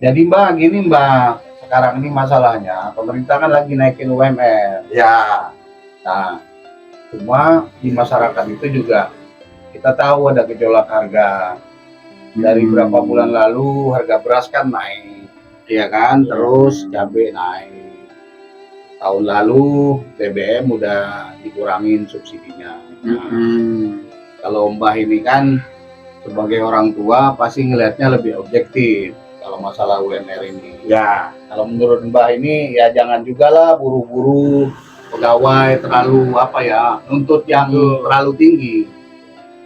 Jadi Mbak, gini Mbak, sekarang ini masalahnya pemerintah kan lagi naikin UMR. Ya, Nah, cuma di masyarakat itu juga kita tahu ada gejolak harga. Dari berapa bulan lalu harga beras kan naik, ya kan? Terus cabai naik. Tahun lalu BBM udah dikurangin subsidinya. Nah, kalau Mbah ini kan sebagai orang tua pasti ngelihatnya lebih objektif kalau masalah UMR ini. ya, Kalau menurut Mbah ini ya jangan juga lah buru-buru pegawai terlalu nuntut yang terlalu tinggi.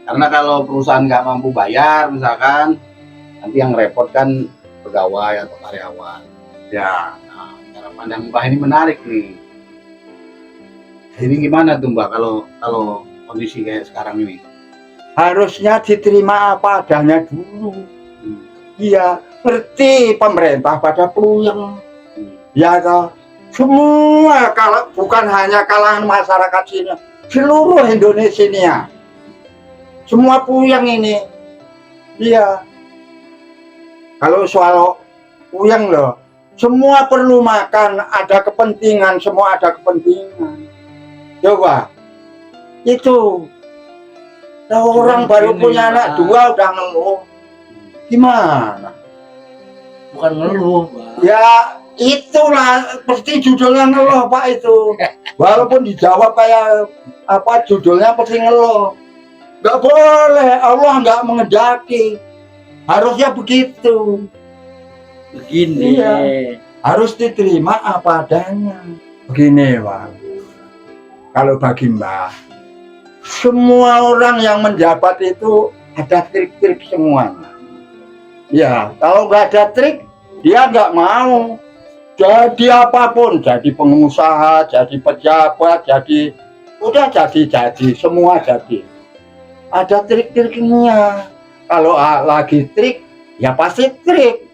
Karena kalau perusahaan nggak mampu bayar misalkan, nanti yang repot kan pegawai atau karyawan. ya. Nah, cara pandang Mbah ini menarik nih. Jadi gimana tuh Mbak kalau kondisi kayak sekarang ini? Harusnya diterima apa adanya dulu. Iya, ngerti pemerintah pada puyeng. Ya toh. Semua kalau bukan hanya kalangan masyarakat sini, seluruh Indonesia ini ya. Semua puyeng ini. Iya. Kalau soal puyeng loh, semua perlu makan, ada kepentingan, semua ada kepentingan. Coba, itu orang baru punya anak 2 udah ngeluh. Gimana? Bukan ngeluh, Ya itulah pasti judulnya ngeluh Pak itu. Walaupun dijawab kayak apa judulnya pasti ngeluh. Nggak boleh, Allah nggak mengendaki. Harusnya begitu. begini. Iya. Harus diterima apa adanya. Begini Pak, kalau bagi Mbah, semua orang yang menjabat itu ada trik-trik semuanya. Ya, kalau nggak ada trik, dia nggak mau. Jadi apapun, jadi pengusaha, jadi pejabat, udah jadi, semua jadi. Ada trik-triknya. Kalau lagi trik, ya pasti trik.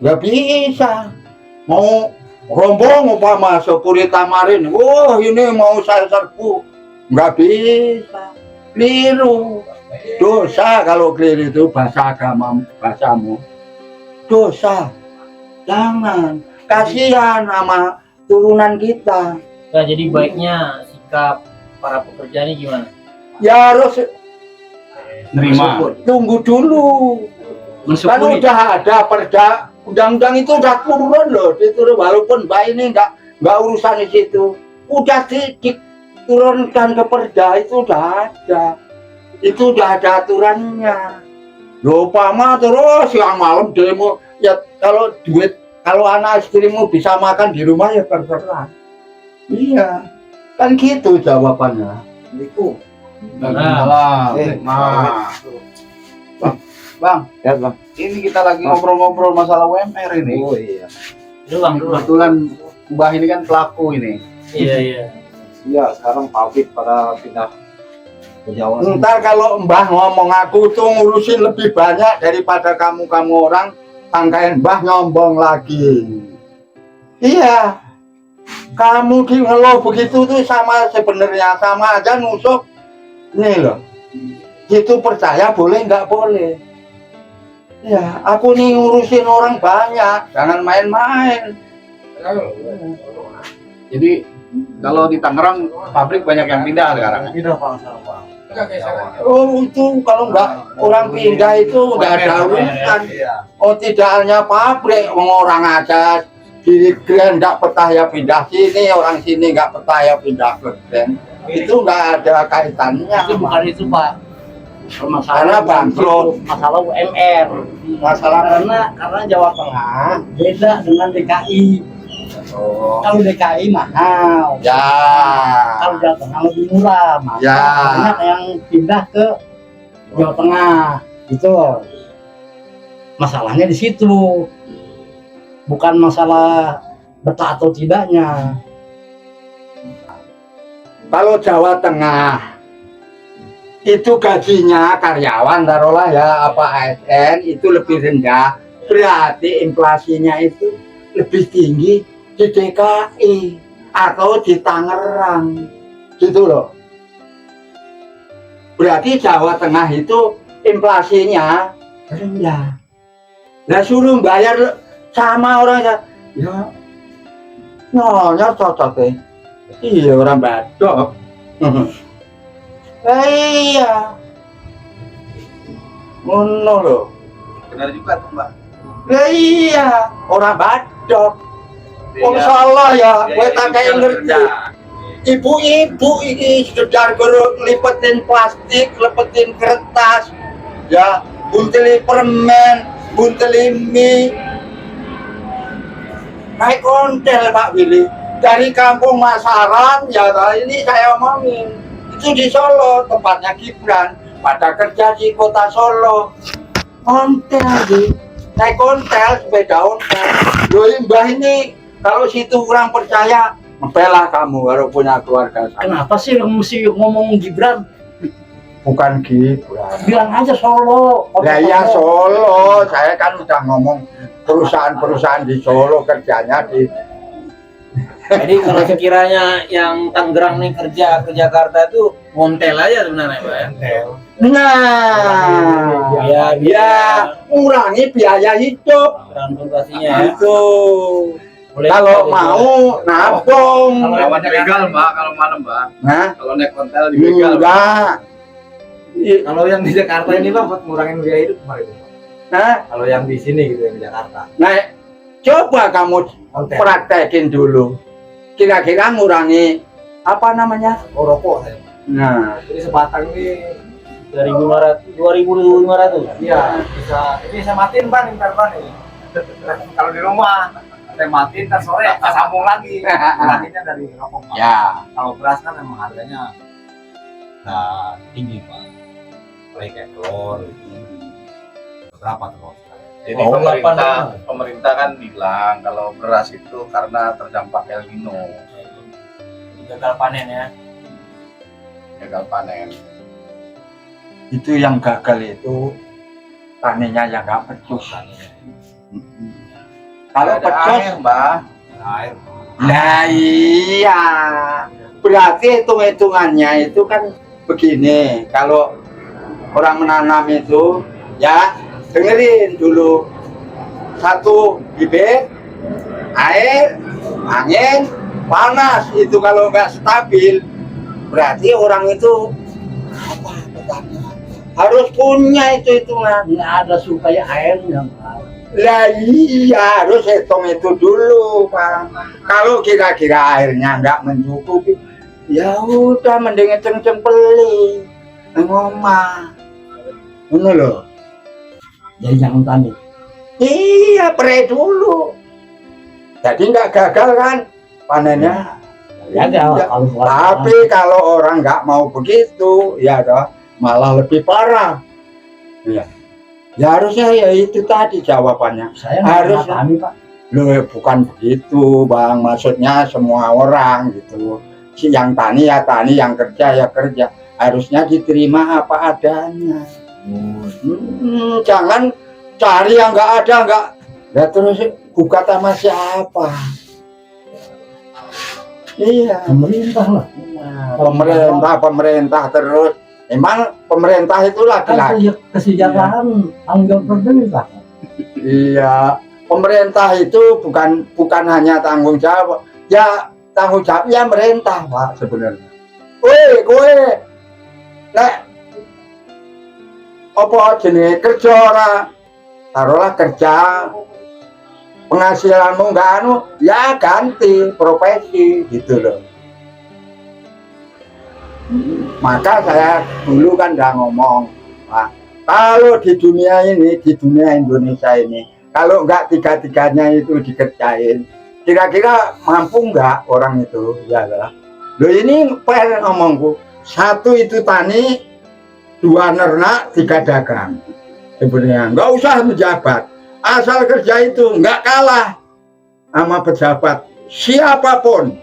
Nggak bisa. Mau rombong umpama sepuri tamarin, ini mau saya serbu. Nggak bisa. Keliru. Dosa kalau keliru itu bahasa agama, bahasamu. Dosa. Jangan. Kasihan sama turunan kita. Nah, jadi baiknya sikap para pekerja ini gimana? Ya harus Nerima. tunggu dulu. Kan Mensyukuri. udah ada perda, undang-undang itu udah turun loh, diturun walaupun Mbak ini nggak urusan di situ. Udah diturunkan ke perda itu udah ada. Itu udah ada aturannya. Loh, pama terus siang malam demo. Ya kalau anak istrimu bisa makan di rumah ya terserah. Iya, kan gitu jawabannya. Itu. Nah, Bang, Ya Bang. ini kita lagi ngobrol-ngobrol masalah UMR ini. Oh iya. Dulu Bang, dulu. Kebetulan Mbah ini kan pelaku ini. Iya, iya. Iya, sekarang pabrik pada pindah ke Jawa. Ntar kalau Mbah ngomong aku tuh ngurusin lebih banyak daripada kamu orang, sangkain Mbah nyombong lagi. Iya, kamu di ngeluh begitu tuh sebenarnya sama aja nusuk. Nih loh, itu percaya boleh nggak boleh. Ya, aku nih ngurusin orang banyak, jangan main-main. Jadi kalau di Tangerang pabrik banyak yang pindah sekarang. Pindah Pak sekarang Pak. Oh itu kalau nggak orang pindah itu nggak ada urusan. Oh tidak hanya pabrik, orang aja di Grand nggak betah ya pindah sini, orang sini nggak betah ya pindah ke Grand. Itu nggak ada kaitannya. Itu bukan itu Pak. Karena Permasalahan bangkrut. masalah UMR. Masalah Karena Jawa Tengah beda dengan DKI. oh. Kalau DKI mahal. Ya. Kalau Jawa Tengah lebih murah, maka Ya. banyak yang pindah ke Jawa Tengah. Itu masalahnya di situ, bukan masalah betah atau tidaknya. Kalau Jawa Tengah itu gajinya karyawan taruhlah ya apa ASN itu lebih rendah, berarti inflasinya itu lebih tinggi di DKI atau di Tangerang gitu loh. Berarti Jawa Tengah itu inflasinya rendah. Lah suruh bayar sama orang ya. Ya. Nyonya cocok deh. Iya orang badok. Iya. Ngono lho. Benar juga tuh Mbak. Lah iya, orang badok. Wong salah ya, kowe tak kayak ngerti. Ibu-ibu ini sudah guru lipetin plastik, lipetin kertas, ya, bunteli permen, bunteli mie. Naik kontel Pak Willy dari kampung Masaran, ya ini saya omongin. Itu di Solo, tempatnya Gibran. Pada kerja di kota Solo. Kontel di, naik kontel, sepeda ontel. Loh Mbah ini, kalau situ kurang percaya, membelah kamu kalau punya keluarga saya. Kenapa sih mesti ngomong Gibran? Bukan Gibran. Bilang aja Solo. Ya iya Solo, saya kan udah ngomong perusahaan-perusahaan di Solo kerjanya di. Jadi kalau sekiranya yang Tangerang nih kerja ke Jakarta itu ngontel aja sebenarnya Pak ya. Nah, ya mengurangi biaya hidup. Transportasinya ya. Itu. Boleh Kalau juga mau nabung. Kalau lewat begal Mbak, kalau malam Mbak. Nah, Kalau naik kontel di begal. enggak. Kalau yang di Jakarta ini Bang buat ngurangin biaya hidup kemarin itu. Nah, Kalau yang di sini gitu yang di Jakarta. nah, coba kamu Konten. praktekin dulu. Kira-kira ngurangi apa namanya? Oh, rokok saya. Nah, Jadi sebatang ini 2.500. iya bisa. Ini saya matiin Bang, ntar Bang ini. Kalau di rumah saya matiin, ntar sore saya sambung lagi. Nguranginnya dari rokok Pak. ya. Kalau beras kan memang harganya tinggi Pak. Apalagi kayak telur gitu. Berapa telur? Jadi Oh, pemerintah kan bilang kalau beras itu karena terdampak El Nino, Gagal panen ya. gagal panen. Itu yang gagal itu taninya yang nggak pecus. Kalau Ada pecus, air, Mbak. Air. nah iya. Berarti hitung-hitungannya itu kan begini. Kalau orang menanam itu, ya dengerin dulu. Satu bibit, air, angin, panas. Itu kalau nggak stabil, berarti orang itu apa petani? Harus punya itu hitungan. Nggak ada supaya airnya. Lah iya, harus hitung itu dulu, Pak. Kalau kira-kira airnya nggak mencukupi, ya udah mending ceng-cempeli ngomah. Ngono loh. Jadi jangan tani. Iya, pre dulu. Jadi nggak gagal kan panennya. Ya Iya. kalau Tapi kalau orang nggak mau begitu, ya toh, malah lebih parah. Iya. Ya harusnya ya itu tadi jawabannya. saya harus- nggak tani Pak. Loh, bukan begitu, Bang. Maksudnya semua orang gitu. Si yang tani ya tani, yang kerja ya kerja. Harusnya diterima apa adanya. Jangan cari yang nggak ada, nggak. Ya terus buka sama siapa? Iya. Pemerintah lah. Pemerintah terus. Emang pemerintah itu Kan laki-laki. kesejahteraan tanggung pemerintah. Iya, pemerintah itu bukan hanya tanggung jawab, ya tanggung jawabnya pemerintah Pak sebenarnya. Kowe, nek apa jenenge kerja ora, taruhlah kerja, penghasilanmu nggak anu, ya ganti profesi gitu loh. Maka saya dulu kan udah ngomong, Pak, kalau di dunia ini, di dunia Indonesia ini, kalau nggak tiga-tiganya itu dikerjain, kira-kira mampu nggak orang itu? Ya lah. Loh ini fair ngomongku. Satu itu tani, dua nernak, tiga dagang. Sebenarnya nggak usah menjabat. Asal kerja itu nggak kalah sama pejabat siapapun.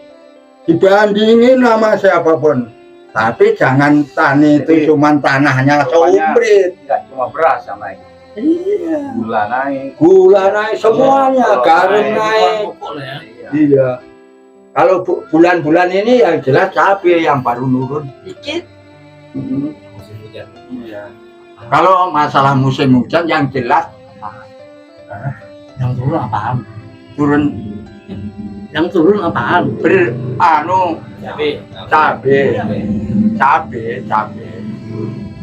Dibandingin sama siapapun. Tapi jangan tani itu Jadi, cuman tanahnya rupanya seumprit. Tidak cuma beras yang naik, Iya. gula naik. Gula naik semuanya, Kalau garam naik, naik. Pokok lah ya. Iya. Iya. Kalau bulan-bulan ini yang jelas cabai yang baru nurun dikit. Musim hujan. Iya. Kalau masalah musim hujan yang jelas Yang turun apaan? Turun Yang turun apaan? Cabe. cabe.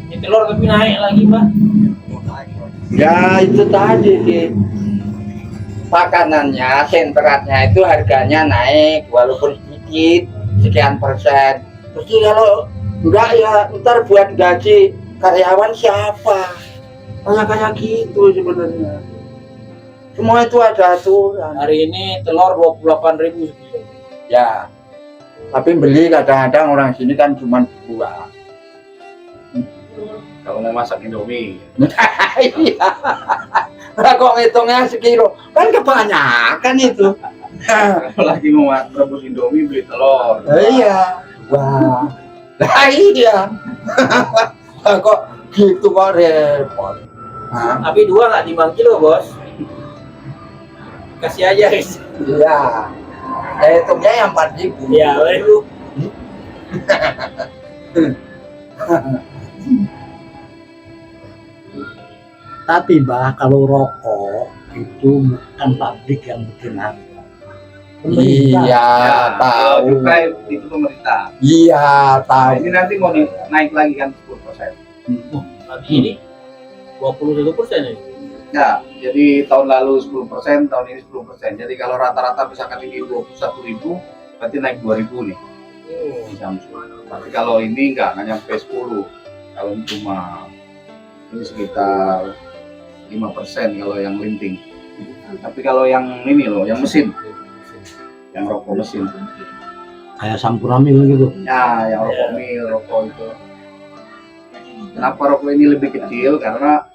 Ini telur tapi naik lagi, Pak. Ya itu tadi sih. Makanannya, sentratnya itu harganya naik walaupun sedikit, sekian persen. Terus kalau enggak ya ntar buat gaji karyawan siapa? Kayak gitu sebenarnya. Semua itu ada aturan. Hari ini telur 28.000 sekilo. Ya. Tapi beli kadang-kadang orang sini kan cuma 2. Kalau mau masak Indomie, Iya. Lah kok ngitungnya sekilo? Kan kebanyakan itu. kalau lagi mau rebus Indomie beli telur. Iya. Wah. Lah iya. Lah kok gitu kok repot. Hah? Tapi 2 nggak timbang kilo, Bos. Kasih aja, guys. Iya. Hitungnya yang 4.000. Iya, itu. Tapi bah kalau rokok itu bukan pabrik yang bikin harga. Pemerintah. Iya, Kalau tahu. cukai itu pemerintah. Iya, Nah, tahu. ini nanti mau naik lagi kan 10%. Nanti ini 21% ini. Ya, jadi tahun lalu 10%, tahun ini 10%. Jadi kalau rata-rata misalkan ini 21.000, berarti naik 2.000 nih di Samsung. Tapi kalau ini nggak nyampe 10. Kalau ini cuma ini sekitar 5% kalau yang linting. Tapi kalau yang ini loh, yang mesin, yang rokok mesin, Kayak Sampuramil gitu. ya yang rokok mil, rokok itu. Kenapa rokok ini lebih kecil? Karena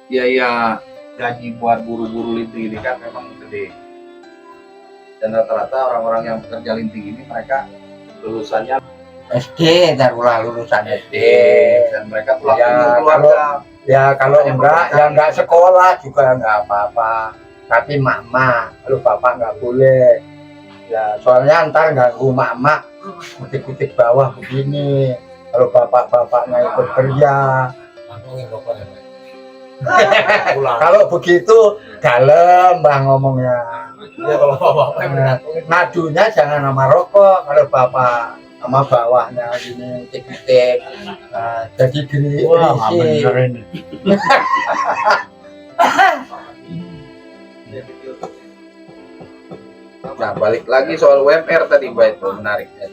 biaya gaji buat buru-buru linting ini kan memang gede. Dan rata-rata orang-orang yang bekerja linting ini mereka lulusannya SD, taruhlah lulusan SD. dan mereka pulang Ya, ke keluarga. Ya kalau enggak, ya enggak sekolah juga enggak apa-apa. Tapi mama, kalau bapak enggak boleh. Ya soalnya ntar ganggu mama, kutik-kutik bawah begini. Kalau bapak-bapaknya ikut kerja. Kalau begitu dalam bah ngomongnya. Ngadunya jangan sama rokok. Kalau bapak sama bawahnya gini kutik-kutik. Nah, jadi gini. Wah, nggak bener ini. Nah, balik lagi soal UMR tadi, Mbak, itu menariknya.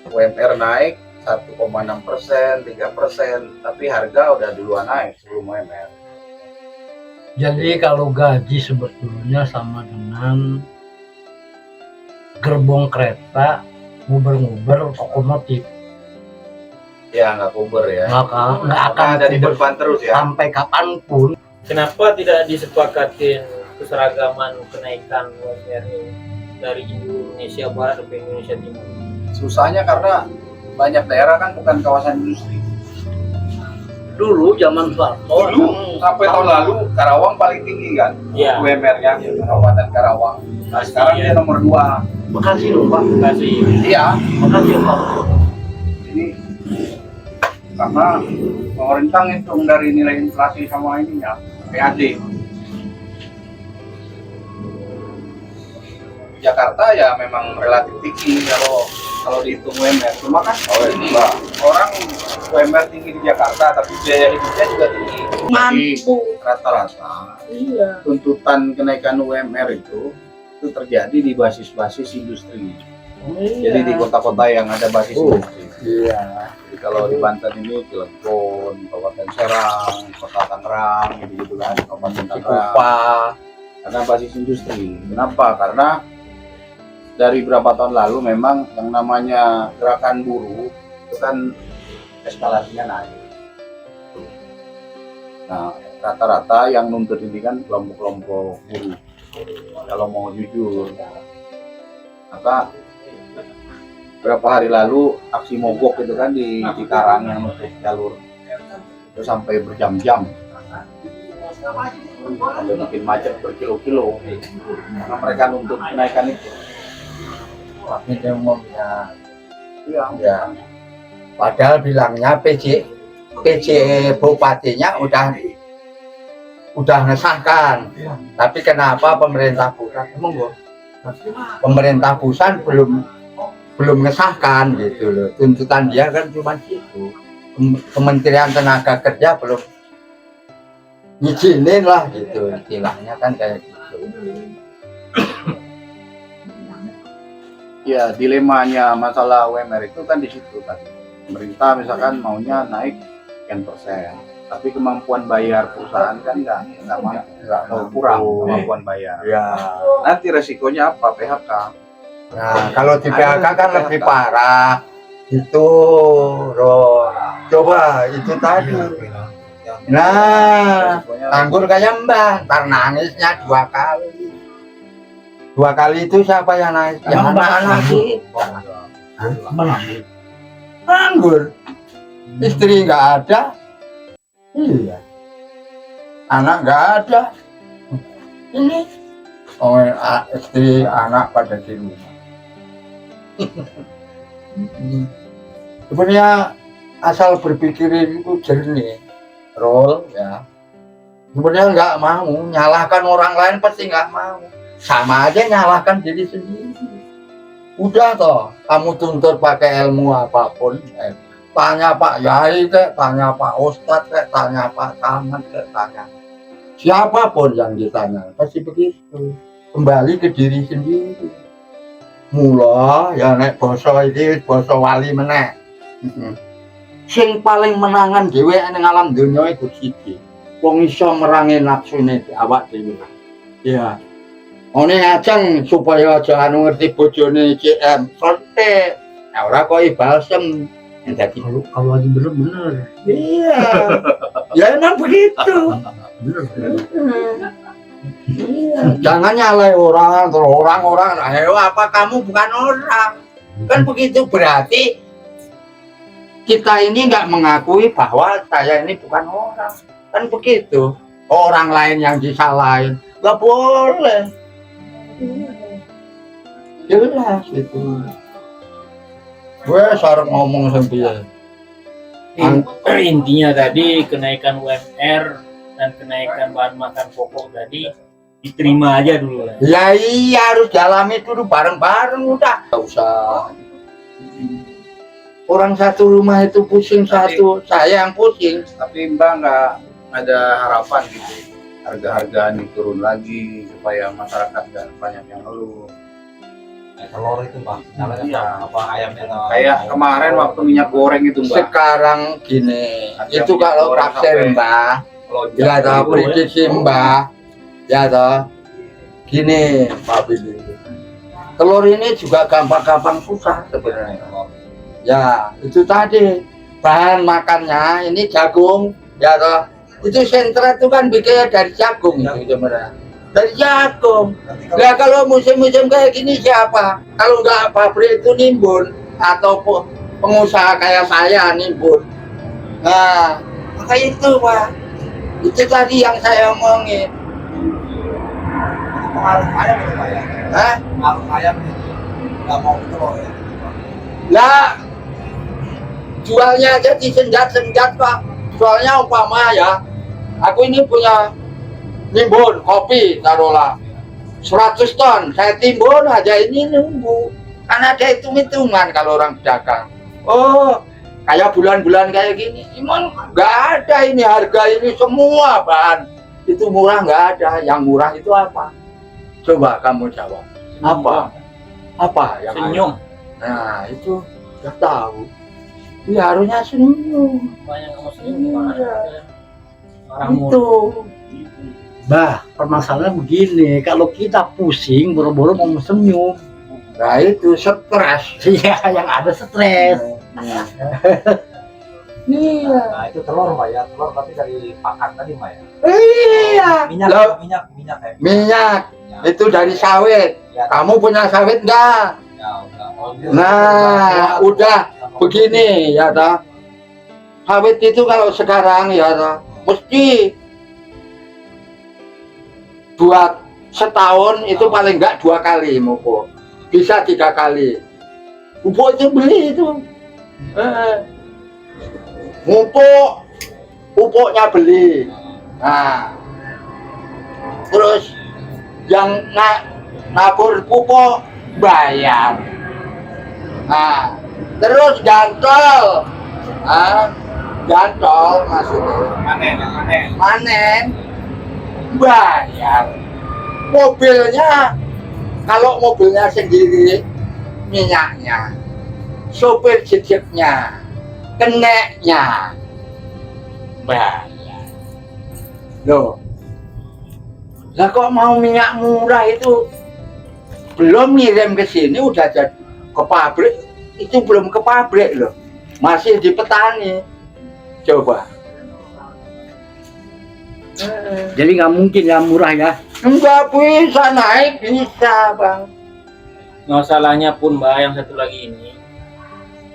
UMR naik 1,6%, 3%, tapi harga udah duluan naik sebelum UMR. Jadi kalau gaji sebetulnya sama dengan gerbong kereta nguber-nguber otomotif. Ya, nggak kuber ya. Nggak akan Ada di kuber depan terus ya. sampai kapanpun. Kenapa tidak disepakatin keseragaman kenaikan UMR ini dari Indonesia Barat ke Indonesia Timur? Susahnya karena banyak daerah kan bukan kawasan industri. Dulu zaman Soeharto. Dulu sampai tahun lalu Karawang paling tinggi kan Iya. UMR-nya, Kabupaten Karawang. Nah, sekarang dia nomor 2. Bekasi loh Pak. Kasih. Iya, Bekasi Pak. ini karena pemerintah ngitung dari nilai inflasi sama ininya PAD. Jakarta ya memang relatif tinggi kalau dihitung UMR. Cuma kan ini orang UMR tinggi di Jakarta tapi biaya hidupnya juga tinggi. Jadi rata-rata tuntutan kenaikan UMR itu terjadi di basis-basis industri. Jadi di kota-kota yang ada basis industri. Iya. Jadi kalau di Banten ini Cilegon, Kabupaten Serang, Kota Tangerang, gitu kan, Kabupaten Tangerang. Kupa. Karena basis industri. Kenapa? Karena dari beberapa tahun lalu memang yang namanya gerakan buruh itu kan eskalasinya naik. Nah, rata-rata yang nuntut ini kan kelompok-kelompok buruh. Kalau mau jujur, maka berapa hari lalu aksi mogok itu kan di Cikarang yang nutup jalur itu sampai berjam-jam, sampai bikin macet berkilo-kilo karena mereka nuntut kenaikan itu. Tapi dia umumnya. Iya. Ya. Padahal bilangnya PJ bupatinya udah ngesahkan. Tapi kenapa pemerintah pusat belum ngesahkan gitu loh. Tuntutan dia kan cuma gitu. Kementerian Tenaga Kerja belum ngizinin lah gitu, istilahnya kan kayak gitu. Ya, dilemanya masalah UMR itu kan di situ tadi. Pemerintah misalkan maunya naik sekian persen, tapi kemampuan bayar perusahaan kan nggak mampu, nggak kurang kemampuan bayar. Ya. Nanti resikonya apa? PHK. Nah, kalau di PHK kan lebih parah. Itu, Ro. Coba itu tadi. Nah, anggur kayak Mbah, ntar nangisnya 2 kali. 2 kali itu siapa yang nangis? Yang anak-anak kita. Mana? Anggur. Istri nggak ada. Iya. Anak nggak ada. Ini. Oh, istri anak pada di rumah. Sebenarnya asal berpikir itu jernih, Rol ya. Sebenarnya nggak mau nyalahkan orang lain, pasti nggak mau. Sama aja nyalahkan diri sendiri. Udah toh, kamu tuntut pakai ilmu apapun, tanya Pak Yai kek, tanya Pak Ustadz kek, tanya Pak Camat kek, tanya siapapun yang ditanya, pasti begitu. Kembali ke diri sendiri. Mula ya nek basa iki basa wali meneh. Sing paling menangan dhewe ning alam donya iku siji. Wong iso merangi nafsune awak dhewe. Ya. One ajeng supaya aja anu ngerti bojone CM. Sonte. Nah, ora kok balsem. Dadi Kalau lagi bener-bener. iya. Ya emang begitu. Bener. Jangan nyalai orang, terus orang-orang, ayo apa kamu bukan orang. Kan begitu, berarti kita ini nggak mengakui bahwa saya ini bukan orang. Kan begitu. Orang lain yang disalahin, nggak boleh. Jelas itu. Gue sarang ngomong sendiri. Intinya tadi kenaikan UMR dan kenaikan bahan makan pokok tadi diterima aja dulu lah. Ya iya, harus dalami dulu bareng-bareng udah. Gak usah. Orang satu rumah itu pusing satu, saya yang pusing. Tapi Mbak nggak ada harapan gitu, harga-harga ini turun lagi supaya masyarakat nggak banyak yang ngeluh. Telur itu Bang, namanya Iya. apa ayamnya atau Kayak kemarin waktu minyak goreng itu Mbak. Sekarang gini, Harga itu minyak kalau goreng tafsir sampai Mbah, melonjak. ya toh prediksi Mbah, ya toh. Gini, Pak Billy. Telur ini juga gampang-gampang susah sebenarnya. Ya, itu tadi bahan makannya ini jagung, ya toh. Itu sentra itu kan bikinnya dari jagung itu sebenarnya. Dari jagung. Nah kalau musim-musim kayak gini siapa? Kalau nggak pabrik itu nimbun atau pengusaha kayak saya nimbun. Nah, maka itu Pak. Itu tadi yang saya omongin. pengaruh ayam itu Pak ya? Hah? Pengaruh ayam itu nggak mau telur ya? Lah, jualnya aja disenjat-senjat Pak. Soalnya umpama ya, aku ini punya nimbun kopi taruhlah 100 ton, saya timbun aja ini nunggu. Kan ada hitung-hitungan kalau orang pedagang. Oh, kayak bulan-bulan kayak gini, emang nggak ada ini harga ini semua bahan itu murah, nggak ada. Yang murah itu apa? Coba kamu jawab. Apa? Apa yang Senyum. Nah itu udah tahu. Ya harusnya senyum. Banyak kamu senyum gimana? Orang Itu. Bah, permasalahannya begini, kalau kita pusing, boro-boro mau senyum. Nah itu stres. Iya, yang ada stres. Iya. Nah itu telur Pak ya, telur tapi dari pakan tadi Pak ya. Iya. Minyak, Loh, minyak ya. minyak itu dari sawit. Ya, Kamu punya sawit enggak? ya, udah. Oh, gitu. Nah, udah begini ya toh. Sawit itu kalau sekarang ya toh, mesti buat setahun itu paling enggak 2 kali mupuk, bisa 3 kali. Pupuk itu beli itu, pupuknya beli. Nah, terus yang nabur pupuk bayar. Nah, terus gantol, gantol maksudnya manen bayar. Mobilnya, kalau mobilnya sendiri minyaknya, sopir jeepnya, keneknya bayar. Loh, lah kok mau minyak murah itu belum ngirim ke sini udah jadi ke pabrik, itu belum ke pabrik loh, masih di petani. Coba. Jadi nggak mungkin ya murah ya. Enggak bisa naik, bisa bang. Masalahnya pun Mbak yang satu lagi ini,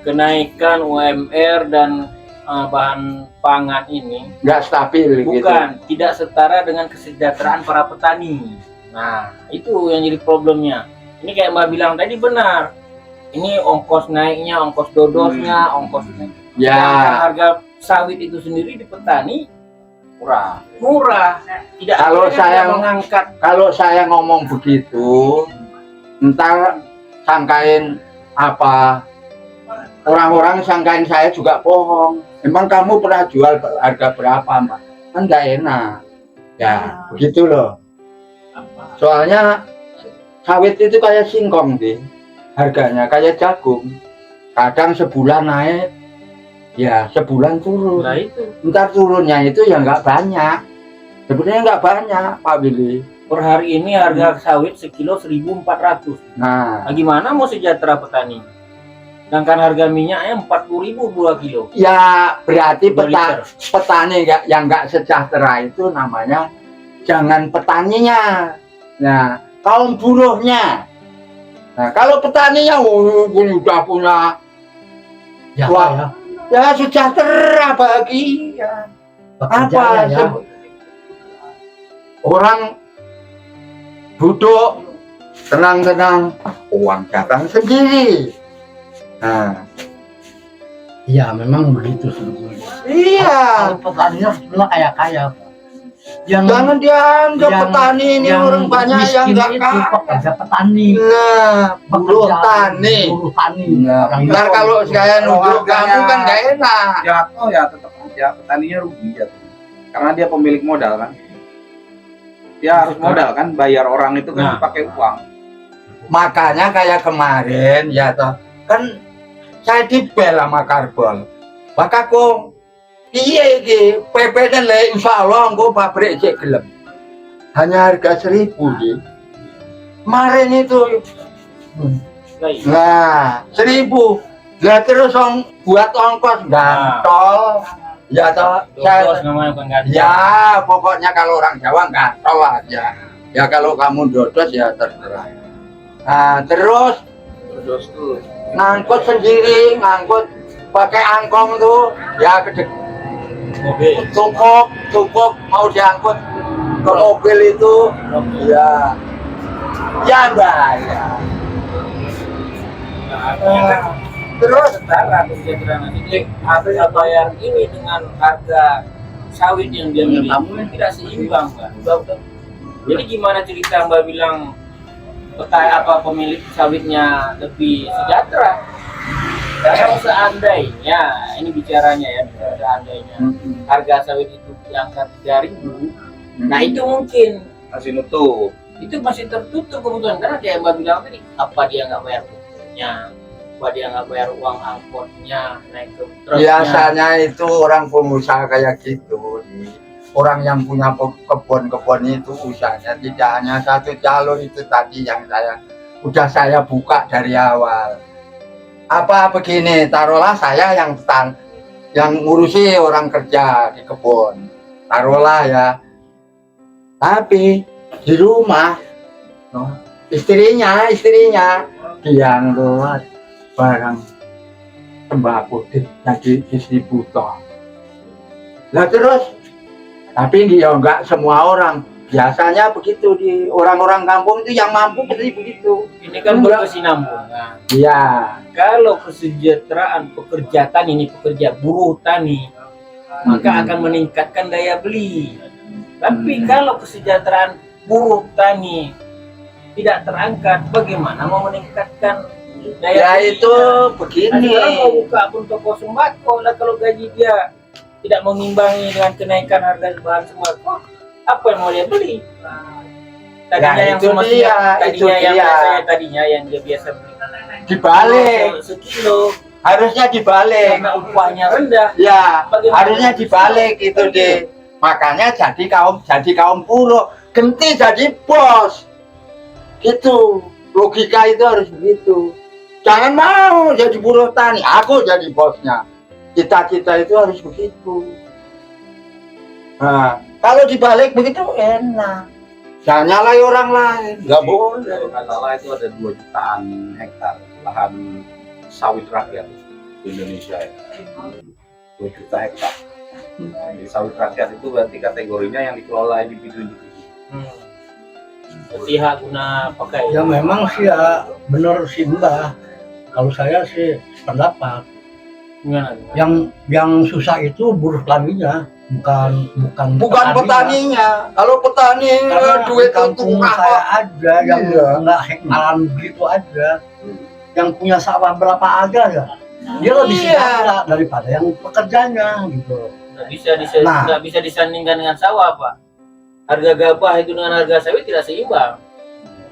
kenaikan UMR dan bahan pangan ini Nggak stabil bukan tidak setara dengan kesejahteraan para petani. Nah, itu yang jadi problemnya. Ini kayak Mbak bilang tadi benar. Ini ongkos naiknya, ongkos dodosnya, ongkos gitu. sedangkan Ya, harga sawit itu sendiri di petani murah. Tidak Kalau akhirnya saya- dia mengangkat kalau saya ngomong begitu, ntar sangkain apa? Orang-orang sangkain saya juga bohong. Emang kamu pernah jual harga berapa, Mbak? Kan nggak enak. Ya, begitu loh. Soalnya sawit itu kayak singkong deh. Harganya kayak jagung. Kadang sebulan naik, ya sebulan turun. lah itu. Ntar turunnya itu ya nggak banyak. Sebenarnya nggak banyak, Pak Billy. Per hari ini harga sawit sekilo 1.400. Nah, Gimana mau sejahtera petani? Sedangkan harga minyaknya 40.000 2 kilo. ya berarti 2 liter. petani yang nggak sejahtera itu namanya jangan petaninya. Nah, kaum buruhnya. Nah, kalau petaninya udah punya Ya, Wah. ya. ya sejahtera bahagia. Pekerjaannya ya. Orang duduk tenang-tenang, uang datang sendiri. Nah, Iya, memang begitu sebetulnya. iya. Kalau petaninya sebenarnya kaya-kaya. Yang Jangan dianggap yang- petani ini yang orang banyak yang miskin nggak itu kaya. pekerja petani. Nah, buruh Pekerja tani. buruh tani. Nah, Orang ntar kalau saya nunjuk harganya- kamu kan gak enak. jatuh ya tetap aja petaninya rugi jatuh. Karena dia pemilik modal kan. Dia harus modal kan, bayar orang itu kan Nah. dipakai uang. Makanya kayak kemarin ya toh, kan saya dibel sama karbon. Maka kok iya iki PP dan le insyaallah engko pabrik cek gelem. Hanya harga 1.000 iki. Kemarin itu Lah iya. nah 1.000. Lah terus buat ongkos gantol. Ya toh Dodos namanya bukan gajah. ya pokoknya kalau orang Jawa gantol aja. Ya kalau kamu dodos ya terserah. Nah, terus Terus tuh ngangkut sendiri, ngangkut pakai angkong tuh, ya gede Mobil. tumpuk mau diangkut ke mobil itu, ya, ya bayar. Terus setara kesejahteraan jadi harga bayar ini dengan harga sawit yang dia miliki tidak seimbang kan. Jadi gimana cerita Mbak bilang pemilik sawitnya lebih sejahtera? Kalau seandainya ini bicaranya ya, seandainya harga sawit itu diangkat 3.000, nah itu mungkin masih nutup. itu masih tertutup kebutuhan karena kayak Mbak bilang tadi, apa dia nggak bayar pupuknya, apa dia nggak bayar uang angkotnya naik ke truknya. Biasanya itu orang pengusaha kayak gitu, orang yang punya kebun-kebun itu usahanya tidak hanya satu jalur itu tadi yang saya buka dari awal. Apa begini, taruhlah saya yang ngurusi orang kerja di kebun, taruhlah ya. Tapi di rumah, istrinya dia ngelola barang tembakau jadi distributor. Lah terus, tapi dia enggak semua orang. Biasanya begitu di orang-orang kampung itu yang mampu seperti begitu. Ini kan berkesinambungan. Iya. Kalau kesejahteraan pekerja tani ini pekerja buruh tani, maka akan meningkatkan daya beli. Tapi kalau kesejahteraan buruh tani tidak terangkat, bagaimana mau meningkatkan Ya beli? itu Nah, begini. sekarang mau buka pun toko sembako lah, kalau gaji dia tidak mengimbangi dengan kenaikan harga bahan sembako, apa yang mau dia beli? Tadinya Ya, yang itu semestinya, dia, tadinya itu yang dia. biasanya tadinya yang dia biasa beli Dibalik, sekilo, harusnya dibalik. karena upahnya rendah. Ya, Bagaimana? harusnya dibalik itu deh. Makanya jadi kaum buruh, genti jadi bos. Gitu. Logika itu harus begitu. Jangan mau jadi buruh tani, aku jadi bosnya. Cita-cita itu harus begitu. Nah, kalau dibalik begitu enak. Jangan nyalai orang lain, nggak boleh. Kalau nggak salah itu ada 2 jutaan hektar lahan sawit rakyat di Indonesia ya. 2 juta hektar. Di sawit rakyat itu berarti kategorinya yang dikelola individu-individu. Berarti hak guna pakai. Ya memang sih ya benar sih Mbah. Kalau saya sih pendapat Gimana? yang susah itu buruh taninya, Bukan petaninya. Kalau petani Karena duit di kampung untuk saya ada yang Iya. nggak hektaran begitu aja, yang punya sawah berapa aja ya, dia lebih Iya. sejahtera daripada yang pekerjanya gitu. Nggak Nah. bisa disandingkan dengan sawah, Pak. Harga gabah itu dengan harga sawit tidak seimbang.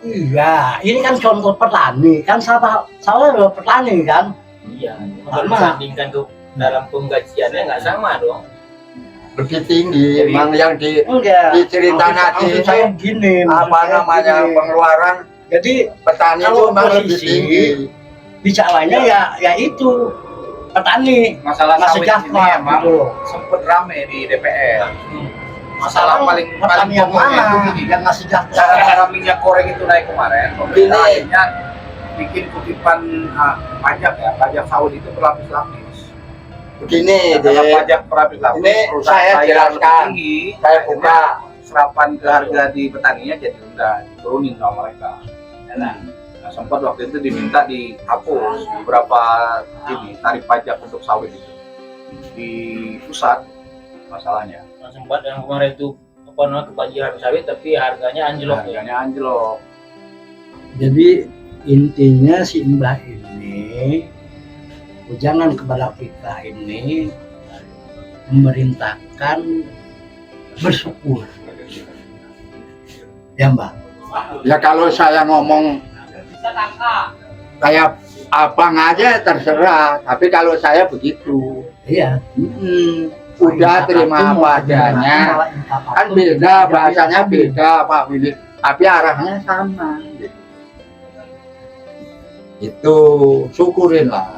Iya, ini kan contoh petani, kan sawah adalah petani kan. Iya, kalau Sama. disandingkan ke dalam penggajiannya nggak sama dong. lebih tinggi. Jadi- Emang yang Enggak. diceritakan Maksud saya gini. maksud apa saya namanya gini. pengeluaran Jadi petani itu Kalau memang lebih posisi- tinggi. bicaranya ya itu petani Masalah nggak sawit ini sejahtera emang gitu. sempet rame di DPR. Masalah Sekarang paling petani yang pokoknya mana itu gini. yang nggak sejahtera? Cara minyak goreng itu naik kemarin, pemerintah Gini. akhirnya bikin kutipan pajak ya, pajak sawit itu berlapis-lapis. Begini Karena deh, pajak berlapis-lapis, Ini perusahaan saya bayar jelaskan. lebih tinggi, saya akhirnya buka. serapan ke harga di petaninya jadi rendah, diturunin sama mereka. Nah, sempat waktu itu diminta dihapus beberapa tarif pajak untuk sawit itu di pusat masalahnya. Nah, sempat yang kemarin itu apa namanya kebanjiran sawit tapi harganya anjlok ya. Harganya anjlok. Jadi intinya si Mbah ini jangan kepada kita ini memerintahkan bersyukur, ya Mbak. ya kalau saya ngomong kayak abang aja terserah, tapi kalau saya begitu. Iya. Udah terima apa adanya. Kan beda, bahasanya beda Pak Willy, tapi arahnya sama. Itu syukurin lah.